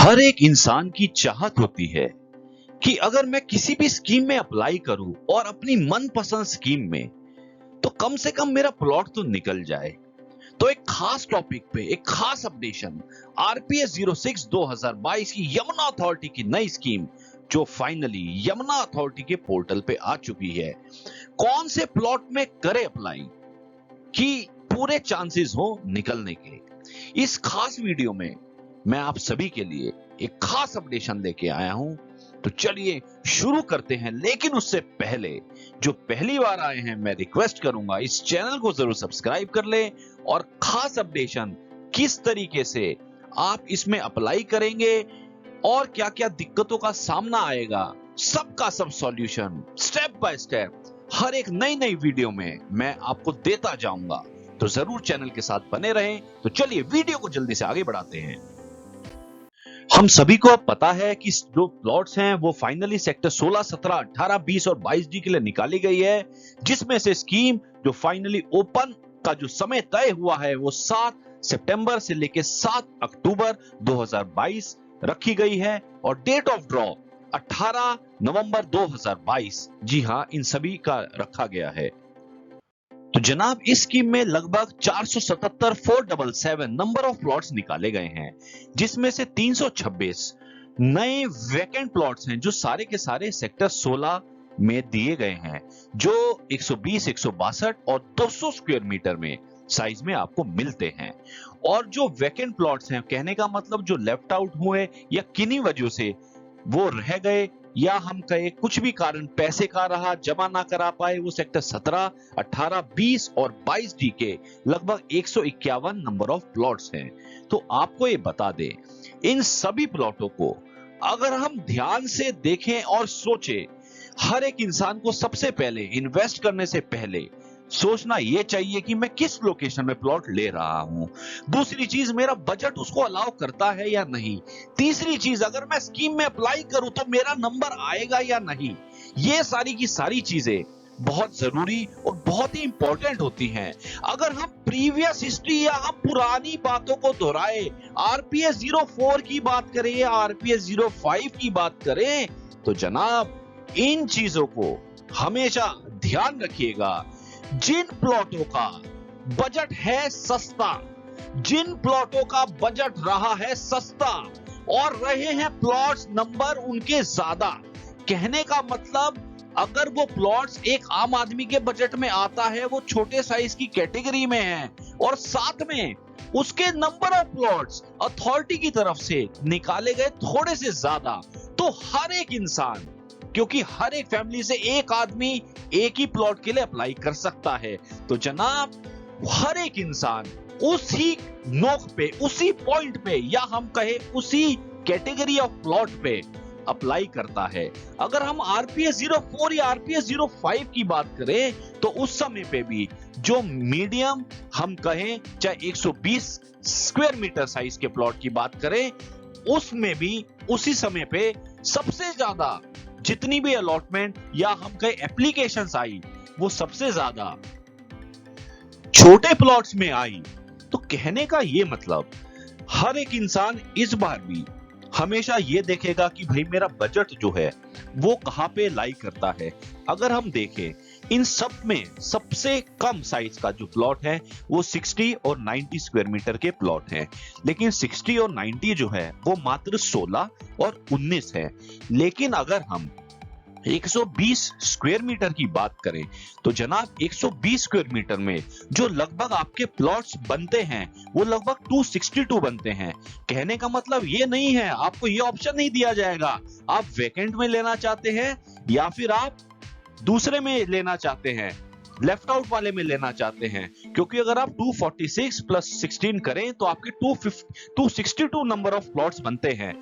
हर एक इंसान की चाहत होती है कि अगर मैं किसी भी स्कीम में अप्लाई करूं और अपनी मनपसंद स्कीम में, तो कम से कम मेरा प्लॉट तो निकल जाए। तो एक खास टॉपिक पे एक खास अपडेशन, आरपीएस 06 2022 की यमुना अथॉरिटी की नई स्कीम जो फाइनली यमुना अथॉरिटी के पोर्टल पे आ चुकी है। कौन से प्लॉट में करे अप्लाई कि पूरे चांसेस हो निकलने के। इस खास वीडियो में मैं आप सभी के लिए एक खास अपडेशन लेके आया हूं। तो चलिए शुरू करते हैं, लेकिन उससे पहले जो पहली बार आए हैं मैं रिक्वेस्ट करूंगा इस चैनल को जरूर सब्सक्राइब कर लें और खास अपडेशन किस तरीके से आप इसमें अप्लाई करेंगे और क्या क्या दिक्कतों का सामना आएगा, सबका सब सॉल्यूशन स्टेप बाय स्टेप हर एक नई वीडियो में मैं आपको देता जाऊंगा। तो जरूर चैनल के साथ बने रहें। तो चलिए वीडियो को जल्दी से आगे बढ़ाते हैं। हम सभी को अब पता है कि जो प्लॉट्स हैं वो फाइनली सेक्टर 16, 17, 18, 20 और 22D के लिए निकाली गई है, जिसमें से स्कीम जो फाइनली ओपन का जो समय तय हुआ है वो 7 सितंबर से लेकर 7 अक्टूबर 2022 रखी गई है और डेट ऑफ ड्रॉ 18 नवंबर 2022। जी हां, इन सभी का रखा गया है। तो जनाब इस स्कीम में लगभग 477 नंबर ऑफ प्लॉट्स निकाले गए हैं, जिसमें से 326 नए वैकेंट प्लॉट्स हैं जो सारे के सारे सेक्टर 16 में दिए गए हैं, जो 120, 162 और 200 स्क्वायर मीटर में साइज में आपको मिलते हैं। और जो वैकेंट प्लॉट्स हैं, कहने का मतलब जो लेफ्ट आउट हुए या किन्हीं वजह से वो रह गए या हम कहे कुछ भी कारण पैसे का रहा, जमा ना करा पाए, वो सेक्टर 17, 18, 20 और 22D के लगभग 151 नंबर ऑफ प्लॉट्स हैं। तो आपको ये बता दें, इन सभी प्लॉटों को अगर हम ध्यान से देखें और सोचें, हर एक इंसान को सबसे पहले इन्वेस्ट करने से पहले सोचना यह चाहिए कि मैं किस लोकेशन में प्लॉट ले रहा हूं। दूसरी चीज, मेरा बजट उसको अलाउ करता है या नहीं। तीसरी चीज, अगर मैं स्कीम में अप्लाई करूं तो मेरा नंबर आएगा या नहीं। ये सारी की सारी चीजें बहुत जरूरी और बहुत ही इंपॉर्टेंट होती हैं। अगर हम प्रीवियस हिस्ट्री या हम पुरानी बातों को दोहराए, आरपीएस 04 की बात करें या आरपीएस 05 की बात करें, तो जनाब इन चीजों को हमेशा ध्यान रखिएगा। जिन प्लॉटों का बजट है सस्ता, जिन प्लॉटों का बजट रहा है सस्ता और रहे हैं प्लॉट्स नंबर उनके ज्यादा, कहने का मतलब अगर वो प्लॉट्स एक आम आदमी के बजट में आता है, वो छोटे साइज की कैटेगरी में है और साथ में उसके नंबर ऑफ प्लॉट्स अथॉरिटी की तरफ से निकाले गए थोड़े से ज्यादा, तो हर एक इंसान, क्योंकि हर एक फैमिली से एक आदमी एक ही प्लॉट के लिए अप्लाई कर सकता है, तो जनाब हर एक इंसान उसी नोक पे, उसी पॉइंट पे या हम कहे उसी कैटेगरी ऑफ प्लॉट पे अप्लाई करता है। अगर हम आरपीएस 04 या आरपीएस 05 की बात करें तो उस समय पे भी जो मीडियम हम कहें चाहे 120 स्क्वायर मीटर साइज के प्लॉट की बात करें, उसमें भी उसी समय पे सबसे ज्यादा जितनी भी अलॉटमेंट या हम कहे एप्लीकेशंस आई, वो सबसे ज्यादा छोटे प्लॉट्स में आई। तो कहने का ये मतलब हर एक इंसान इस बार भी हमेशा ये देखेगा कि भाई मेरा बजट जो है वो कहां पे लाई करता है। अगर हम देखें इन सब में सबसे कम साइज का जो प्लॉट है वो 60 और 90 स्क्वायर मीटर के प्लॉट हैं, लेकिन 60 और 90 जो है वो मात्र 16 और 19 है। लेकिन अगर हम 120 स्क्वायर मीटर की बात करें तो जनाब 120 स्क्वायर मीटर में जो लगभग आपके प्लॉट्स बनते हैं वो लगभग 262 बनते हैं। कहने का मतलब ये नहीं है, आपको ये ऑप्शन नहीं दिया जाएगा आप वैकेंट में लेना चाहते हैं या फिर आप दूसरे में लेना चाहते हैं, लेफ्ट आउट वाले में लेना चाहते हैं, क्योंकि अगर आप 246 प्लस 16 करें तो आपके 262 नंबर ऑफ प्लॉट्स बनते हैं।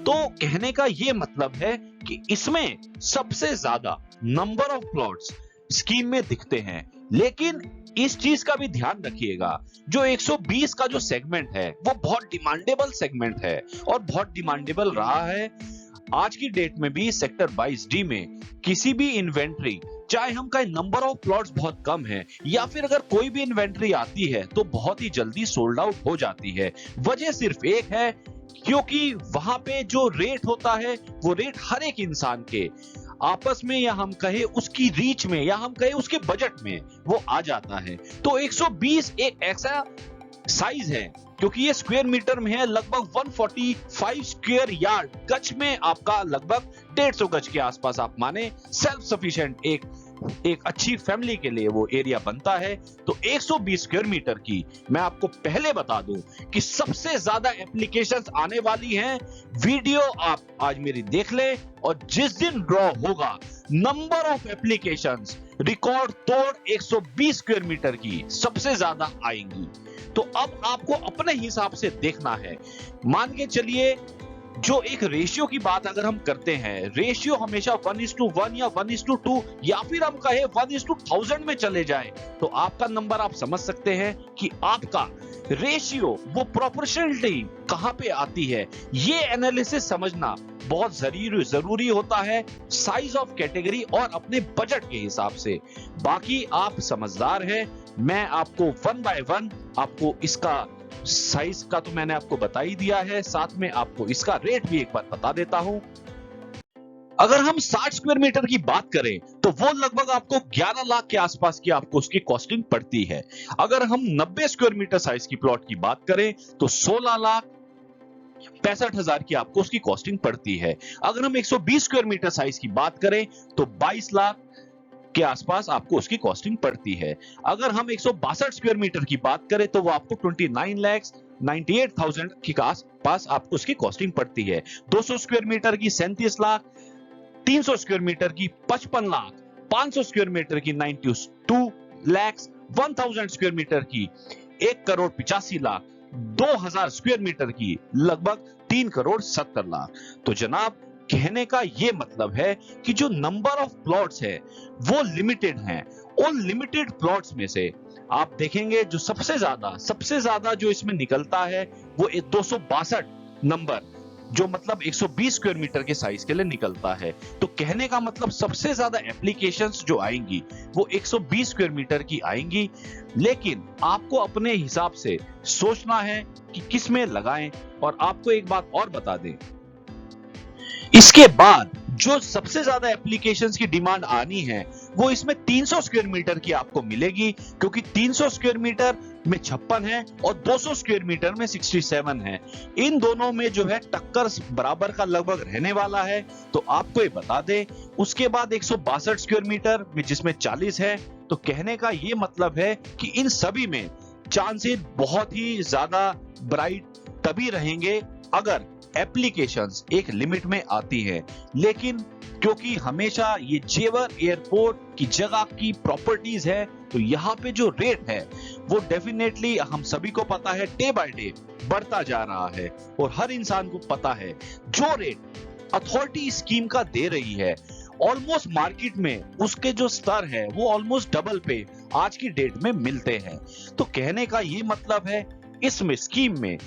तो कहने का यह मतलब है कि इसमें सबसे ज्यादा नंबर ऑफ प्लॉट्स स्कीम में दिखते हैं। लेकिन इस चीज का भी ध्यान रखिएगा, जो 120 का जो सेगमेंट है वो बहुत डिमांडेबल सेगमेंट है और बहुत डिमांडेबल रहा है। आज की डेट में भी सेक्टर 22D में किसी भी इन्वेंट्री, चाहे हम कहें नंबर ऑफ प्लॉट्स बहुत कम है या फिर अगर कोई भी इन्वेंट्री आती है तो बहुत ही जल्दी सोल्ड आउट हो जाती है। वजह सिर्फ एक है क्योंकि वहां पे जो रेट होता है वो रेट हर एक इंसान के आपस में, या हम कहे उसकी रीच में, या हम कहे उसके बजट में वो आ जाता है। तो 120 एक ऐसा साइज है, क्योंकि ये स्क्वायर मीटर में है, लगभग 145 स्क्वायर यार्ड, गज में आपका लगभग 150 गज के आसपास आप माने सेल्फ सफिशिएंट एक अच्छी फैमिली के लिए वो एरिया बनता है। तो 120 स्क्वायर मीटर की मैं आपको पहले बता दूं कि सबसे ज्यादा एप्लीकेशंस आने वाली हैं। वीडियो आप आज मेरी देख ले, और जिस दिन ड्रॉ होगा नंबर ऑफ एप्लीकेशंस रिकॉर्ड तोड़ 120 स्क्वायर मीटर की सबसे ज्यादा आएंगी। तो अब आपको अपने हिसाब से देखना है। मान के चलिए, जो एक रेशियो की बात अगर हम करते हैं, रेशियो हमेशा 1:1 या 1:2 या फिर हम कहें 1:1000 में चले जाए, तो आपका नंबर आप समझ सकते हैं कि आपका रेशियो वो प्रोपोर्शनलिटी कहां पे आती है। ये एनालिसिस समझना बहुत जरूरी होता है, साइज ऑफ कैटेगरी और अपने बजट के हिसाब से। बाकी आप समझदार हैं, मैं आपको 1 बाय 1 आपको इसका साइज का तो मैंने आपको बता ही दिया है, साथ में आपको इसका रेट भी एक बार बता देता हूं। अगर हम 60 स्क्वायर मीटर की बात करें तो वो लगभग आपको 11 लाख के आसपास की आपको उसकी कॉस्टिंग पड़ती है। अगर हम 90 स्क्वायर मीटर साइज की प्लॉट की बात करें तो 16,65,000 की आपको उसकी कॉस्टिंग पड़ती है। अगर हम 120 स्क्वायर मीटर साइज की बात करें तो 22 लाख के आसपास आपको उसकी कॉस्टिंग पड़ती है। अगर हम 162 स्क्वायर मीटर की बात करें तो वो आपको 29,98,000 के आसपास आपको उसकी कॉस्टिंग पड़ती है। 200 स्क्वायर मीटर की 37 लाख, 300 स्क्वायर मीटर की 55 लाख, 500 स्क्वायर मीटर की 92 लाख, 1000 स्क्वायर मीटर की 1,85,00,000, 2000 स्क्वायर मीटर की लगभग 3,70,00,000। तो जनाब, कहने का ये मतलब है कि जो नंबर ऑफ प्लॉट्स है वो लिमिटेड हैं। उन लिमिटेड प्लॉट्स में से आप देखेंगे जो सबसे ज्यादा जो इसमें निकलता है वो 262 नंबर, जो मतलब 120 स्क्वायर मीटर के साइज के लिए निकलता है। तो कहने का मतलब सबसे ज्यादा एप्लीकेशंस जो आएंगी वो 120 स्क्वायर मीटर की आएंगी। लेकिन आपको अपने हिसाब से सोचना है कि किस में लगाएं। और आपको एक बात और बता दें, इसके बाद जो सबसे ज्यादा एप्लीकेशंस की डिमांड आनी है वो इसमें 300 स्क्वायर मीटर की आपको मिलेगी, क्योंकि 300 स्क्वायर मीटर में 56 है और 200 स्क्वायर मीटर में 67 है। इन दोनों में जो है टक्कर बराबर का लगभग रहने वाला है। तो आपको ये बता दें, उसके बाद 162 स्क्वायर मीटर में जिसमें 40 है। तो कहने का ये मतलब है कि इन सभी में चांसेस बहुत ही ज्यादा ब्राइट तभी रहेंगे अगर एप्लीकेशंस एक लिमिट में आती है। लेकिन क्योंकि हमेशा ये जेवर एयरपोर्ट की जगह की प्रॉपर्टीज है, तो यहाँ पे जो रेट है वो डेफिनेटली हम सभी को पता है डे बाय डे बढ़ता जा रहा है। और हर इंसान को पता है जो रेट अथॉरिटी स्कीम का दे रही है, ऑलमोस्ट मार्केट में उसके जो स्तर है वो ऑलमोस्ट डबल पे आज की डेट में मिलते हैं। तो कहने का ये मतलब है इसमें स्कीम में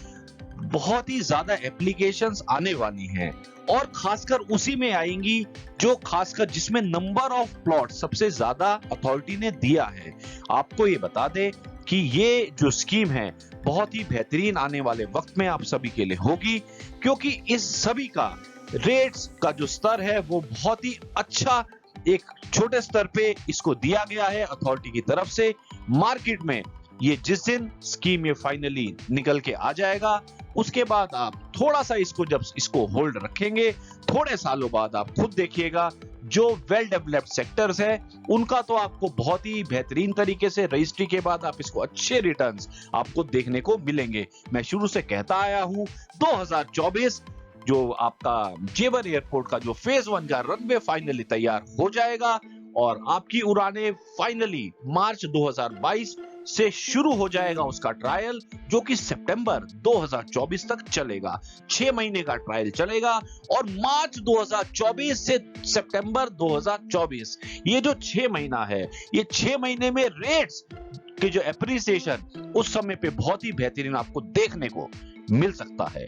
बहुत ही ज्यादा एप्लीकेशंस आने वाली हैं, और खासकर उसी में आएंगी जो खासकर जिसमें नंबर ऑफ प्लॉट सबसे ज्यादा अथॉरिटी ने दिया है। आपको ये बता दें कि ये जो स्कीम है बहुत ही बेहतरीन आने वाले वक्त में आप सभी के लिए होगी, क्योंकि इस सभी का रेट्स का जो स्तर है वो बहुत ही अच्छा एक छोटे स्तर पे इसको दिया गया है अथॉरिटी की तरफ से। मार्केट में ये जिस दिन स्कीम ये फाइनली निकल के आ जाएगा, उसके बाद आप थोड़ा सा जब इसको होल्ड रखेंगे, थोड़े सालों बाद आप खुद देखिएगा जो वेल डेवलप्ड सेक्टर्स है उनका तो आपको बहुत ही बेहतरीन तरीके से रजिस्ट्री के बाद आप इसको अच्छे रिटर्न्स आपको देखने को मिलेंगे। मैं शुरू से कहता आया हूं, 2024 जो आपका जेवर एयरपोर्ट का जो फेज 1 का रनवे फाइनली तैयार हो जाएगा और आपकी उड़ानें फाइनली मार्च 2022 से शुरू हो जाएगा उसका ट्रायल, जो कि सितंबर 2024 तक चलेगा। 6 महीने का ट्रायल चलेगा और मार्च 2024 से सितंबर 2024 ये जो 6 महीना है, ये 6 महीने में रेट्स के जो एप्रिसिएशन उस समय पे बहुत ही बेहतरीन आपको देखने को मिल सकता है।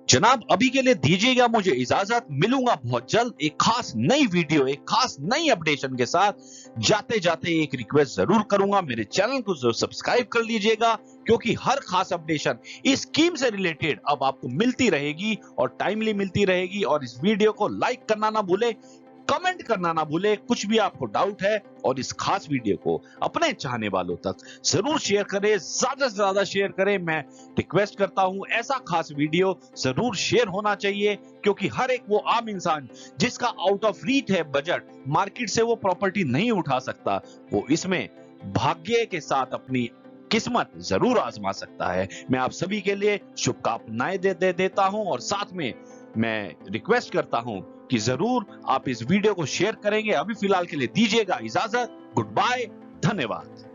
जनाब, अभी के लिए दीजिएगा मुझे इजाजत। मिलूंगा बहुत जल्द एक खास नई वीडियो, एक खास नई अपडेशन के साथ। जाते जाते एक रिक्वेस्ट जरूर करूंगा, मेरे चैनल को जरूर सब्सक्राइब कर लीजिएगा, क्योंकि हर खास अपडेशन इस स्कीम से रिलेटेड अब आपको मिलती रहेगी और टाइमली मिलती रहेगी। और इस वीडियो को लाइक करना ना भूले, कमेंट करना ना भूले, कुछ भी आपको डाउट है, और इस खास वीडियो को अपने चाहने वालों तक जरूर शेयर करें, ज्यादा से ज्यादा शेयर करें। मैं रिक्वेस्ट करता हूं, ऐसा खास वीडियो जरूर शेयर होना चाहिए, क्योंकि हर एक वो आम इंसान जिसका आउट ऑफ रीच है बजट, मार्केट से वो प्रॉपर्टी नहीं उठा सकता, वो इसमें भाग्य के साथ अपनी किस्मत जरूर आजमा सकता है। मैं आप सभी के लिए शुभकामनाएं देता हूं, और साथ में मैं रिक्वेस्ट करता हूं कि जरूर आप इस वीडियो को शेयर करेंगे। अभी फिलहाल के लिए दीजिएगा इजाजत। गुड बाय, धन्यवाद।